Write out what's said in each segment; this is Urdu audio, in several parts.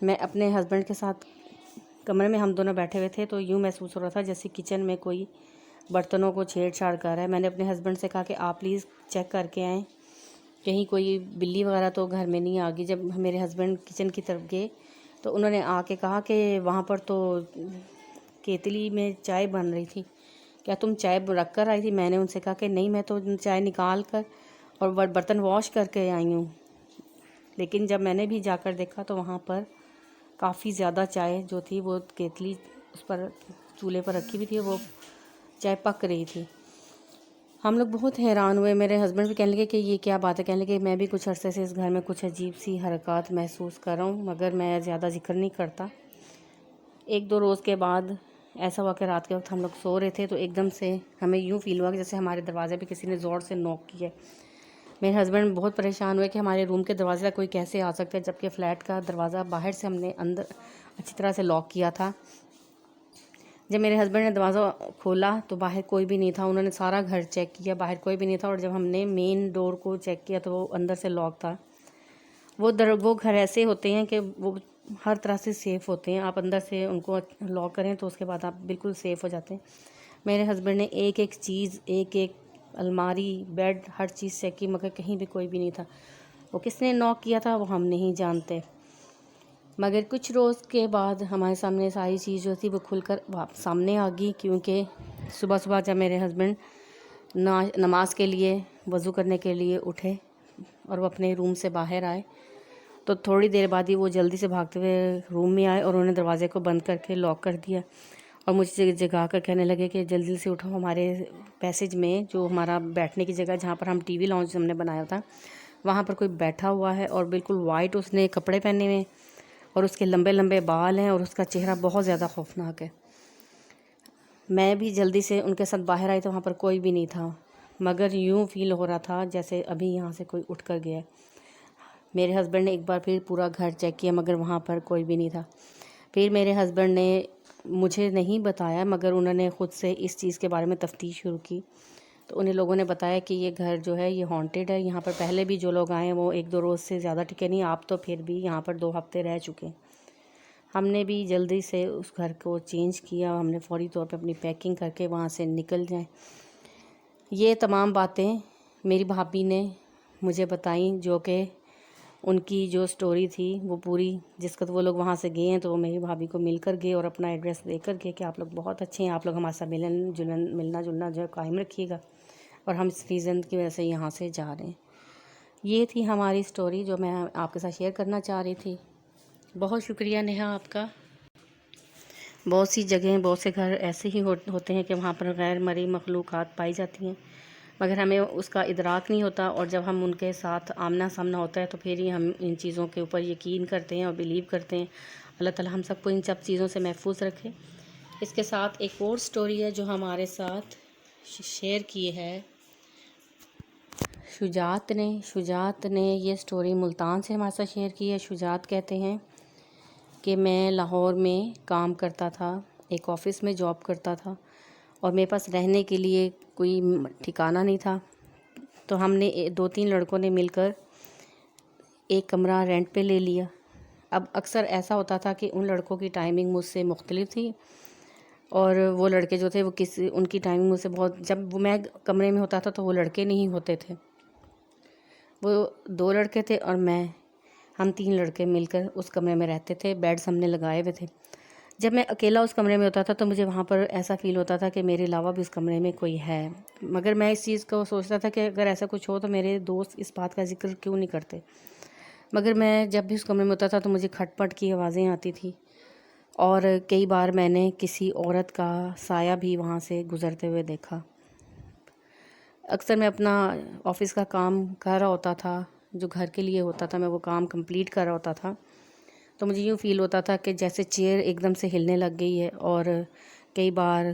میں اپنے ہسبینڈ کے ساتھ کمرے میں ہم دونوں بیٹھے ہوئے تھے، تو یوں محسوس ہو رہا تھا جیسے کچن میں کوئی برتنوں کو چھیڑ چھاڑ کر رہا ہے۔ میں نے اپنے ہسبینڈ سے کہا کہ آپ پلیز چیک کر کے آئیں کہیں کوئی بلی وغیرہ تو گھر میں نہیں آ گئی۔ جب میرے ہسبینڈ کچن کی طرف گئے تو انہوں نے آ کے کہا کہ وہاں پر تو کیتلی میں چائے بن رہی تھی، کیا تم چائے رکھ کر آئی تھی؟ میں نے ان سے کہا کہ نہیں، میں تو چائے نکال کر اور برتن واش کر کے آئی ہوں۔ لیکن جب میں نے بھی جا کر دیکھا تو وہاں پر کافی زیادہ چائے جو تھی وہ کیتلی اس پر چولہے پر رکھی ہوئی تھی، وہ چائے پک رہی تھی۔ ہم لوگ بہت حیران ہوئے، میرے ہسبینڈ بھی کہنے لگے کہ یہ کیا بات ہے، کہنے لگے میں بھی کچھ عرصے سے اس گھر میں کچھ عجیب سی حرکات محسوس کر رہا ہوں، مگر میں زیادہ ذکر نہیں کرتا۔ ایک دو روز کے بعد ایسا ہوا کہ رات کے وقت ہم لوگ سو رہے تھے تو ایک دم سے ہمیں یوں فیل ہوا کہ جیسے ہمارے دروازے پہ کسی نے زور سے نوک کی ہے۔ میرے ہسبینڈ بہت پریشان ہوئے کہ ہمارے روم کے دروازے کوئی کیسے آ سکتا ہے، جبکہ فلیٹ کا دروازہ باہر سے ہم نے اندر اچھی طرح سے لاک کیا تھا۔ جب میرے ہسبینڈ نے دروازہ کھولا تو باہر کوئی بھی نہیں تھا، انہوں نے سارا گھر چیک کیا، باہر کوئی بھی نہیں تھا، اور جب ہم نے مین ڈور کو چیک کیا تو وہ اندر سے لاک تھا۔ وہ گھر ایسے ہوتے ہیں کہ وہ ہر طرح سے سیف ہوتے ہیں، آپ اندر سے ان کو لاک کریں تو اس کے بعد آپ بالکل سیف ہو جاتے ہیں۔ میرے ہسبینڈ نے ایک ایک چیز، ایک ایک الماری، بیڈ، ہر چیز چیک کی، مگر کہیں بھی کوئی بھی نہیں تھا۔ وہ کس نے ناک کیا تھا وہ ہم نہیں جانتے، مگر کچھ روز کے بعد ہمارے سامنے ساری چیز جو تھی وہ کھل کر سامنے آ گئی، کیونکہ صبح صبح جب میرے ہسبینڈ نماز کے لیے، وضو کرنے کے لیے اٹھے اور وہ اپنے روم سے باہر آئے تو تھوڑی دیر بعد ہی وہ جلدی سے بھاگتے ہوئے روم میں آئے اور انہوں نے دروازے کو بند کر کے لاک کر دیا، اور مجھے جگا کر کہنے لگے کہ جلدی سے اٹھو، ہمارے پیسیج میں جو ہمارا بیٹھنے کی جگہ جہاں پر ہم ٹی وی لاؤنج ہم نے بنایا تھا وہاں پر کوئی بیٹھا ہوا ہے، اور بالکل وائٹ اس نے کپڑے پہنے ہوئے اور اس کے لمبے لمبے بال ہیں اور اس کا چہرہ بہت زیادہ خوفناک ہے۔ میں بھی جلدی سے ان کے ساتھ باہر آئی تو وہاں پر کوئی بھی نہیں تھا، مگر یوں فیل ہو رہا تھا جیسے ابھی یہاں سے کوئی اٹھ کر گیا ہے۔ میرے ہسبینڈ نے ایک بار پھر پورا گھر چیک کیا مگر وہاں پر کوئی بھی نہیں تھا۔ پھر میرے ہسبینڈ نے مجھے نہیں بتایا، مگر انہوں نے خود سے اس چیز کے بارے میں تفتیش شروع کی، تو انہیں لوگوں نے بتایا کہ یہ گھر جو ہے یہ ہانٹیڈ ہے، یہاں پر پہلے بھی جو لوگ آئے ہیں وہ ایک دو روز سے زیادہ ٹکے نہیں، آپ تو پھر بھی یہاں پر 2 ہفتے رہ چکے۔ ہم نے بھی جلدی سے اس گھر کو چینج کیا، ہم نے فوری طور پہ اپنی پیکنگ کر کے وہاں سے نکل جائیں۔ یہ تمام باتیں میری بھابھی نے مجھے بتائیں، جو کہ ان کی جو سٹوری تھی وہ پوری، جس کا وہ لوگ وہاں سے گئے ہیں تو وہ میری بھابھی کو مل کر گئے اور اپنا ایڈریس دے کر گئے کہ آپ لوگ بہت اچھے ہیں، آپ لوگ ہمارے ساتھ ملنا جلنا جو ہے قائم رکھیے گا، اور ہم اس ریزن کی وجہ سے یہاں سے جا رہے ہیں۔ یہ تھی ہماری سٹوری جو میں آپ کے ساتھ شیئر کرنا چاہ رہی تھی۔ بہت شکریہ نیہا آپ کا۔ بہت سی جگہیں، بہت سے گھر ایسے ہی ہوتے ہیں کہ وہاں پر غیر مرئی مخلوقات پائی جاتی ہیں، مگر ہمیں اس کا ادراک نہیں ہوتا، اور جب ہم ان کے ساتھ آمنا سامنا ہوتا ہے تو پھر ہی ہم ان چیزوں کے اوپر یقین کرتے ہیں اور بیلیو کرتے ہیں۔ اللہ تعالی ہم سب کو ان سب چیزوں سے محفوظ رکھے۔ اس کے ساتھ ایک اور سٹوری ہے جو ہمارے ساتھ شیئر کی ہے شجاعت نے یہ سٹوری ملتان سے ہمارے ساتھ شیئر کی ہے۔ شجاعت کہتے ہیں کہ میں لاہور میں کام کرتا تھا، ایک آفس میں جاب کرتا تھا، اور میرے پاس رہنے کے لیے کوئی ٹھکانہ نہیں تھا، تو ہم نے 2-3 لڑکوں نے مل کر ایک کمرہ رینٹ پہ لے لیا۔ اب اکثر ایسا ہوتا تھا کہ ان لڑکوں کی ٹائمنگ مجھ سے مختلف تھی، اور وہ لڑکے جو تھے وہ ان کی ٹائمنگ مجھ سے بہت، جب میں کمرے میں ہوتا تھا تو وہ لڑکے نہیں ہوتے تھے، وہ 2 لڑکے تھے اور میں، ہم 3 لڑکے مل کر اس کمرے میں رہتے تھے، بیڈز ہم نے لگائے ہوئے تھے۔ جب میں اکیلا اس کمرے میں ہوتا تھا تو مجھے وہاں پر ایسا فیل ہوتا تھا کہ میرے علاوہ بھی اس کمرے میں کوئی ہے، مگر میں اس چیز کو سوچتا تھا کہ اگر ایسا کچھ ہو تو میرے دوست اس بات کا ذکر کیوں نہیں کرتے، مگر میں جب بھی اس کمرے میں ہوتا تھا تو مجھے کھٹ پٹ کی آوازیں آتی تھی، اور کئی بار میں نے کسی عورت کا سایہ بھی وہاں سے گزرتے ہوئے دیکھا۔ اکثر میں اپنا آفس کا کام کر رہا ہوتا تھا، جو گھر کے لیے ہوتا تھا، میں وہ کام کمپلیٹ کر رہا ہوتا تھا، تو مجھے یوں فیل ہوتا تھا کہ جیسے چیئر ایک دم سے ہلنے لگ گئی ہے، اور کئی بار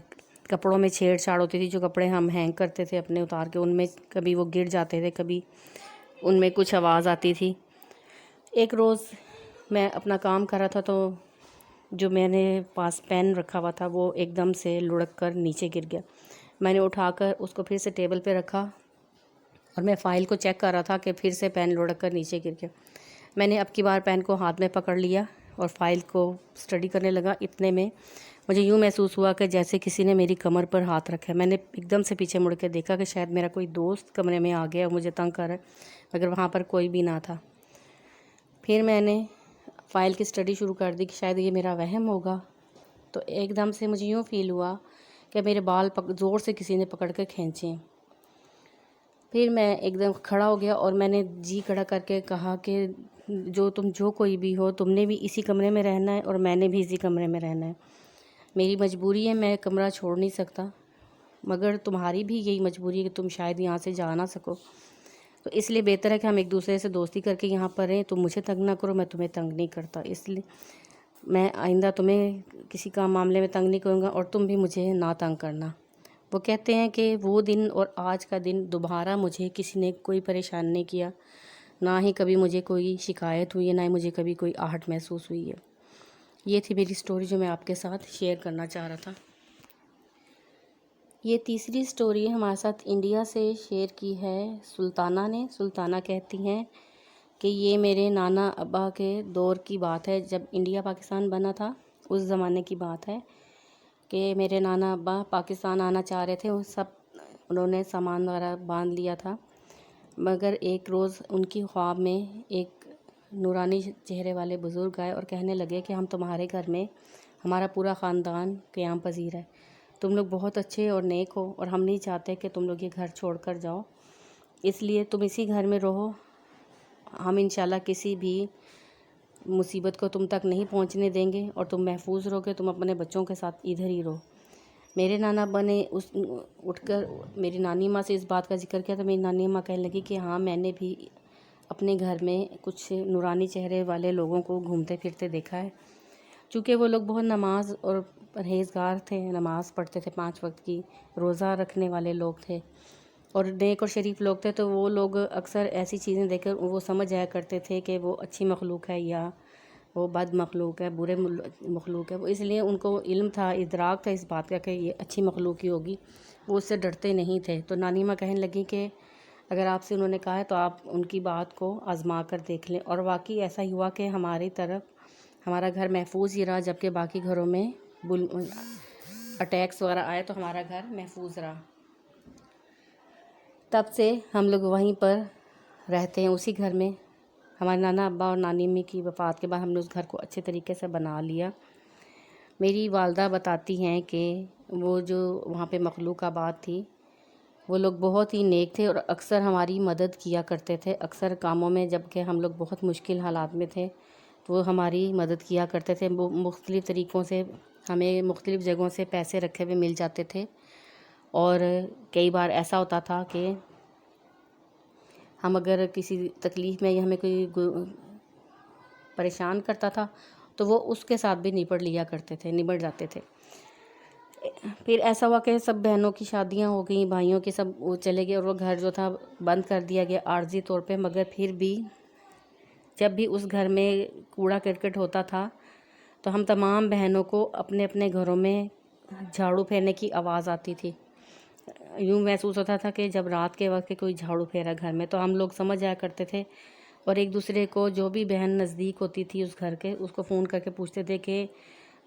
کپڑوں میں چھیڑ چھاڑ ہوتی تھی، جو کپڑے ہم ہینگ کرتے تھے اپنے اتار کے، ان میں کبھی وہ گر جاتے تھے، کبھی ان میں کچھ آواز آتی تھی۔ ایک روز میں اپنا کام کر رہا تھا تو جو میں نے پاس پین رکھا ہوا تھا وہ ایک دم سے لڑک کر نیچے گر گیا۔ میں نے اٹھا کر اس کو پھر سے ٹیبل پہ رکھا اور میں فائل کو چیک کر رہا تھا کہ پھر سے پین لڑک کر نیچے گر گیا۔ میں نے اب کی بار پین کو ہاتھ میں پکڑ لیا اور فائل کو اسٹڈی کرنے لگا، اتنے میں مجھے یوں محسوس ہوا کہ جیسے کسی نے میری کمر پر ہاتھ رکھا ہے۔ میں نے ایک دم سے پیچھے مڑ کے دیکھا کہ شاید میرا کوئی دوست کمرے میں آ گیا اور مجھے تنگ کر رہا ہے، مگر وہاں پر کوئی بھی نہ تھا۔ پھر میں نے فائل کی اسٹڈی شروع کر دی کہ شاید یہ میرا وہم ہوگا، تو ایک دم سے مجھے یوں فیل ہوا کہ میرے بال زور سے کسی نے پکڑ کے کھینچے۔ پھر میں ایک دم کھڑا ہو گیا اور میں نے جی کھڑا کر کے کہا کہ تم جو کوئی بھی ہو، تم نے بھی اسی کمرے میں رہنا ہے اور میں نے بھی اسی کمرے میں رہنا ہے۔ میری مجبوری ہے، میں کمرہ چھوڑ نہیں سکتا، مگر تمہاری بھی یہی مجبوری ہے کہ تم شاید یہاں سے جا نہ سکو، تو اس لیے بہتر ہے کہ ہم ایک دوسرے سے دوستی کر کے یہاں پر رہیں۔ تم مجھے تنگ نہ کرو، میں تمہیں تنگ نہیں کرتا، اس لیے میں آئندہ تمہیں کسی کام معاملے میں تنگ نہیں کروں گا اور تم بھی مجھے نہ تنگ کرنا۔ وہ کہتے ہیں کہ وہ دن اور آج کا دن دوبارہ مجھے کسی نے کوئی پریشان نہیں کیا، نہ ہی کبھی مجھے کوئی شکایت ہوئی ہے، نہ ہی مجھے کبھی کوئی آہٹ محسوس ہوئی ہے۔ یہ تھی میری سٹوری جو میں آپ کے ساتھ شیئر کرنا چاہ رہا تھا۔ یہ تیسری سٹوری ہمارے ساتھ انڈیا سے شیئر کی ہے سلطانہ نے۔ سلطانہ کہتی ہیں کہ یہ میرے نانا ابا کے دور کی بات ہے، جب انڈیا پاکستان بنا تھا اس زمانے کی بات ہے کہ میرے نانا ابا پاکستان آنا چاہ رہے تھے، انہوں نے سامان وغیرہ باندھ لیا تھا، مگر ایک روز ان کی خواب میں ایک نورانی چہرے والے بزرگ آئے اور کہنے لگے کہ ہم تمہارے گھر میں، ہمارا پورا خاندان قیام پذیر ہے، تم لوگ بہت اچھے اور نیک ہو اور ہم نہیں چاہتے کہ تم لوگ یہ گھر چھوڑ کر جاؤ، اس لیے تم اسی گھر میں رہو، ہم انشاءاللہ کسی بھی مصیبت کو تم تک نہیں پہنچنے دیں گے اور تم محفوظ رہو گے، تم اپنے بچوں کے ساتھ ادھر ہی رہو۔ میرے نانا ابا نے اٹھ کر میری نانی ماں سے اس بات کا ذکر کیا تو میری نانی ماں کہنے لگی کہ ہاں میں نے بھی اپنے گھر میں کچھ نورانی چہرے والے لوگوں کو گھومتے پھرتے دیکھا ہے، چونکہ وہ لوگ بہت نماز اور پرہیزگار تھے، نماز پڑھتے تھے 5 وقت کی، روزہ رکھنے والے لوگ تھے اور نیک اور شریف لوگ تھے، تو وہ لوگ اکثر ایسی چیزیں دیکھ کر وہ سمجھ جایا کرتے تھے کہ وہ اچھی مخلوق ہے یا وہ بد مخلوق ہے، برے مخلوق ہے، وہ اس لیے ان کو علم تھا، ادراک تھا اس بات کا کہ یہ اچھی مخلوق ہی ہوگی، وہ اس سے ڈرتے نہیں تھے۔ تو نانی ماں کہنے لگی کہ اگر آپ سے انہوں نے کہا ہے تو آپ ان کی بات کو آزما کر دیکھ لیں، اور واقعی ایسا ہی ہوا کہ ہماری طرف ہمارا گھر محفوظ ہی رہا، جبکہ باقی گھروں میں اٹیکس وغیرہ آئے تو ہمارا گھر محفوظ رہا۔ تب سے ہم لوگ وہیں پر رہتے ہیں، اسی گھر میں۔ ہمارے نانا ابا اور نانی امی کی وفات کے بعد ہم نے اس گھر کو اچھے طریقے سے بنا لیا۔ میری والدہ بتاتی ہیں کہ وہ جو وہاں پہ مخلوق آباد تھی، وہ لوگ بہت ہی نیک تھے اور اکثر ہماری مدد کیا کرتے تھے، اکثر کاموں میں، جب کہ ہم لوگ بہت مشکل حالات میں تھے تو وہ ہماری مدد کیا کرتے تھے، وہ مختلف طریقوں سے ہمیں مختلف جگہوں سے پیسے رکھے ہوئے مل جاتے تھے، اور کئی بار ایسا ہوتا تھا کہ ہم اگر کسی تکلیف میں یا ہمیں کوئی پریشان کرتا تھا تو وہ اس کے ساتھ بھی نپٹ جاتے تھے۔ پھر ایسا ہوا کہ سب بہنوں کی شادیاں ہو گئیں، بھائیوں کے سب وہ چلے گئے اور وہ گھر جو تھا بند کر دیا گیا عارضی طور پہ، مگر پھر بھی جب بھی اس گھر میں کوڑا کرکٹ ہوتا تھا تو ہم تمام بہنوں کو اپنے اپنے گھروں میں جھاڑو پھیرنے کی آواز آتی تھی، یوں محسوس ہوتا تھا کہ جب رات کے وقت کوئی جھاڑو پھیرا گھر میں، تو ہم لوگ سمجھ جایا کرتے تھے اور ایک دوسرے کو، جو بھی بہن نزدیک ہوتی تھی اس گھر کے، اس کو فون کر کے پوچھتے تھے کہ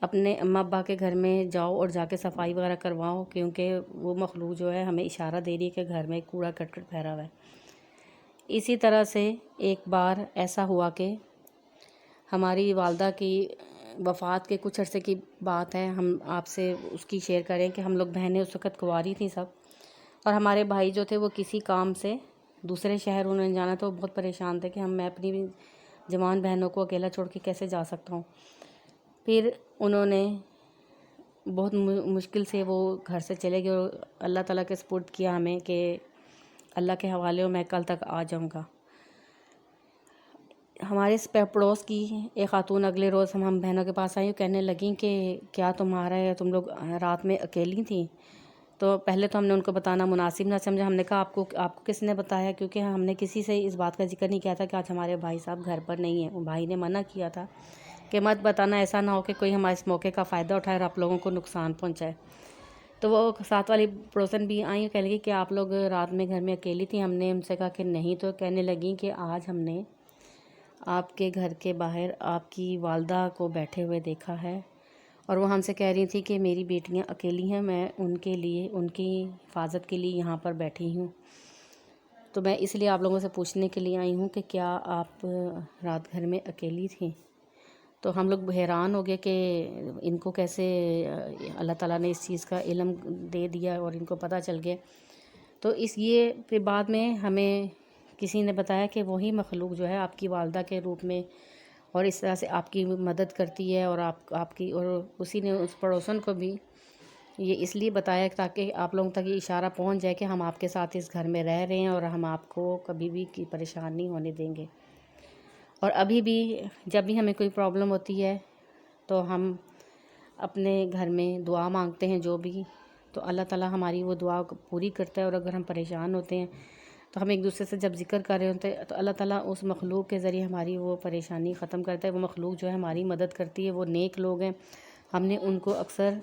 اپنے اماں ابا کے گھر میں جاؤ اور جا کے صفائی وغیرہ کرواؤ، کیونکہ وہ مخلوق جو ہے ہمیں اشارہ دے رہی ہے کہ گھر میں کوڑا کرکٹ پھیلا ہوا ہے۔ اسی طرح سے ایک بار ایسا ہوا کہ ہماری والدہ کی وفات کے کچھ عرصے کی بات ہے، ہم آپ سے اس کی شیئر کریں کہ ہم لوگ بہنیں اس وقت کنواری تھیں سب، اور ہمارے بھائی جو تھے وہ کسی کام سے دوسرے شہر انہوں نے جانا تھا، وہ بہت پریشان تھے کہ میں اپنی جوان بہنوں کو اکیلا چھوڑ کے کیسے جا سکتا ہوں۔ پھر انہوں نے بہت مشکل سے وہ گھر سے چلے گئے اور اللہ تعالیٰ کے سپرد کیا ہمیں کہ اللہ کے حوالے ہو، میں کل تک آ جاؤں گا۔ ہمارے پڑوس کی ایک خاتون اگلے روز ہم بہنوں کے پاس آئی اور کہنے لگیں کہ کیا تمہارا ہے، تم لوگ رات میں اکیلی تھیں؟ تو پہلے تو ہم نے ان کو بتانا مناسب نہ سمجھا، ہم نے کہا آپ کو کس نے بتایا، کیونکہ ہم نے کسی سے اس بات کا ذکر نہیں کیا تھا کہ آج ہمارے بھائی صاحب گھر پر نہیں ہیں۔ وہ بھائی نے منع کیا تھا کہ مت بتانا، ایسا نہ ہو کہ کوئی ہمارے اس موقع کا فائدہ اٹھائے اور آپ لوگوں کو نقصان پہنچائے۔ تو وہ ساتھ والی پڑوسن بھی آئیں اور کہنے لگی کہ آپ لوگ رات میں گھر میں اکیلی تھیں؟ ہم نے ان سے کہا کہ نہیں، تو کہنے لگیں کہ آج ہم نے آپ کے گھر کے باہر آپ کی والدہ کو بیٹھے ہوئے دیکھا ہے، اور وہ ہم سے کہہ رہی تھی کہ میری بیٹیاں اکیلی ہیں، میں ان کے لیے ان کی حفاظت کے لیے یہاں پر بیٹھی ہوں۔ تو میں اس لیے آپ لوگوں سے پوچھنے کے لیے آئی ہوں کہ کیا آپ رات گھر میں اکیلی تھیں؟ تو ہم لوگ حیران ہو گئے کہ ان کو کیسے اللہ تعالیٰ نے اس چیز کا علم دے دیا اور ان کو پتہ چل گیا۔ تو یہ پھر بعد میں ہمیں کسی نے بتایا کہ وہی مخلوق جو ہے آپ کی والدہ کے روپ میں اور اس طرح سے آپ کی مدد کرتی ہے، اور آپ کی، اور اسی نے اس پڑوسن کو بھی یہ اس لیے بتایا تاکہ آپ لوگوں تک یہ اشارہ پہنچ جائے کہ ہم آپ کے ساتھ اس گھر میں رہ رہے ہیں اور ہم آپ کو کبھی بھی پریشان نہیں ہونے دیں گے۔ اور ابھی بھی جب بھی ہمیں کوئی پرابلم ہوتی ہے تو ہم اپنے گھر میں دعا مانگتے ہیں جو بھی، تو اللہ تعالیٰ ہماری وہ دعا پوری کرتا ہے۔ اور اگر ہم پریشان ہوتے ہیں تو ہم ایک دوسرے سے جب ذکر کر رہے ہوتے ہیں تو اللہ تعالیٰ اس مخلوق کے ذریعے ہماری وہ پریشانی ختم کرتا ہے۔ وہ مخلوق جو ہے ہماری مدد کرتی ہے، وہ نیک لوگ ہیں۔ ہم نے ان کو اکثر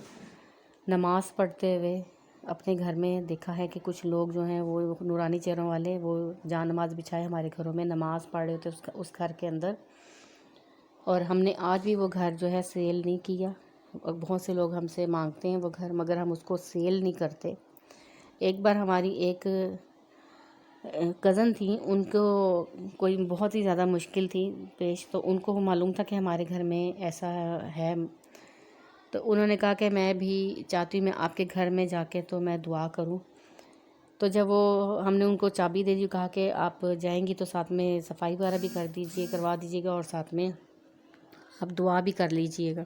نماز پڑھتے ہوئے اپنے گھر میں دیکھا ہے کہ کچھ لوگ جو ہیں وہ نورانی چہروں والے، وہ جان نماز بچھائے ہمارے گھروں میں نماز پڑھ رہے ہوتے اس گھر کے اندر۔ اور ہم نے آج بھی وہ گھر جو ہے سیل نہیں کیا، اور بہت سے لوگ ہم سے مانگتے ہیں وہ گھر، مگر ہم اس کو سیل نہیں کرتے۔ ایک بار ہماری ایک کزن تھیں، ان کو کوئی بہت ہی زیادہ مشکل تھی پیش، تو ان کو معلوم تھا کہ ہمارے گھر میں ایسا ہے، تو انہوں نے کہا کہ میں بھی چاہتی ہوں میں آپ کے گھر میں جا کے تو میں دعا کروں۔ تو جب ہم نے ان کو چابی دے دی، کہا کہ آپ جائیں گی تو ساتھ میں صفائی وغیرہ بھی کروا دیجیے گا، اور ساتھ میں آپ دعا بھی کر لیجئے گا۔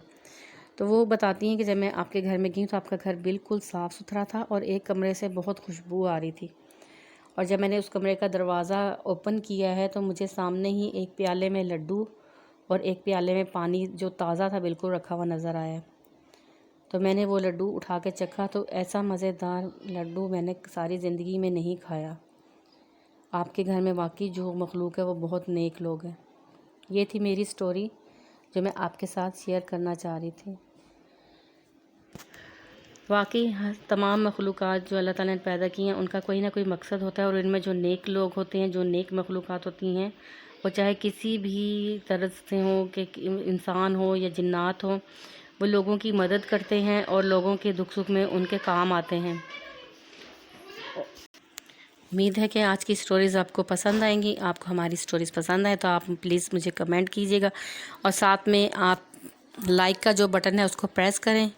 تو وہ بتاتی ہیں کہ جب میں آپ کے گھر میں گئی تو آپ کا گھر بالکل صاف ستھرا تھا، اور ایک کمرے سے بہت خوشبو آ رہی تھی، اور جب میں نے اس کمرے کا دروازہ اوپن کیا ہے تو مجھے سامنے ہی ایک پیالے میں لڈو اور ایک پیالے میں پانی جو تازہ تھا بالکل رکھا ہوا نظر آیا۔ تو میں نے وہ لڈو اٹھا کے چکھا، تو ایسا مزیدار لڈو میں نے ساری زندگی میں نہیں کھایا۔ آپ کے گھر میں واقعی جو مخلوق ہے وہ بہت نیک لوگ ہیں۔ یہ تھی میری سٹوری جو میں آپ کے ساتھ شیئر کرنا چاہ رہی تھی۔ واقعی تمام مخلوقات جو اللہ تعالیٰ نے پیدا کی ہیں ان کا کوئی نہ کوئی مقصد ہوتا ہے، اور ان میں جو نیک لوگ ہوتے ہیں، جو نیک مخلوقات ہوتی ہیں، وہ چاہے کسی بھی طرز سے ہوں، کہ انسان ہو یا جنات ہوں، وہ لوگوں کی مدد کرتے ہیں اور لوگوں کے دکھ سکھ میں ان کے کام آتے ہیں۔ امید ہے کہ آج کی سٹوریز آپ کو پسند آئیں گی۔ آپ کو ہماری سٹوریز پسند آئے تو آپ پلیز مجھے کمنٹ کیجیے گا، اور ساتھ میں آپ لائک کا جو بٹن ہے اس کو پریس کریں،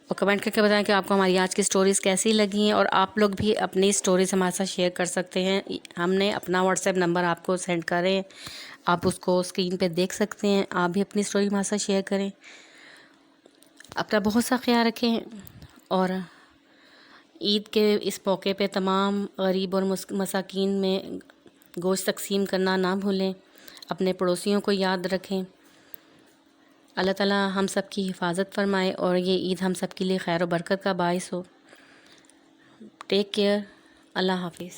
اور کمنٹ کر کے بتائیں کہ آپ کو ہماری آج کی سٹوریز کیسی لگی ہیں۔ اور آپ لوگ بھی اپنی سٹوریز ہمارے ساتھ شیئر کر سکتے ہیں۔ ہم نے اپنا واٹس ایپ نمبر آپ کو سینڈ کریں، آپ اس کو اسکرین پہ دیکھ سکتے ہیں۔ آپ بھی اپنی سٹوری ہمارے ساتھ شیئر کریں۔ اپنا بہت سا خیال رکھیں، اور عید کے اس موقع پہ تمام غریب اور مساکین میں گوشت تقسیم کرنا نہ بھولیں۔ اپنے پڑوسیوں کو یاد رکھیں۔ اللہ تعالیٰ ہم سب کی حفاظت فرمائے، اور یہ عید ہم سب کے لیے خیر و برکت کا باعث ہو۔ Take care. اللہ حافظ۔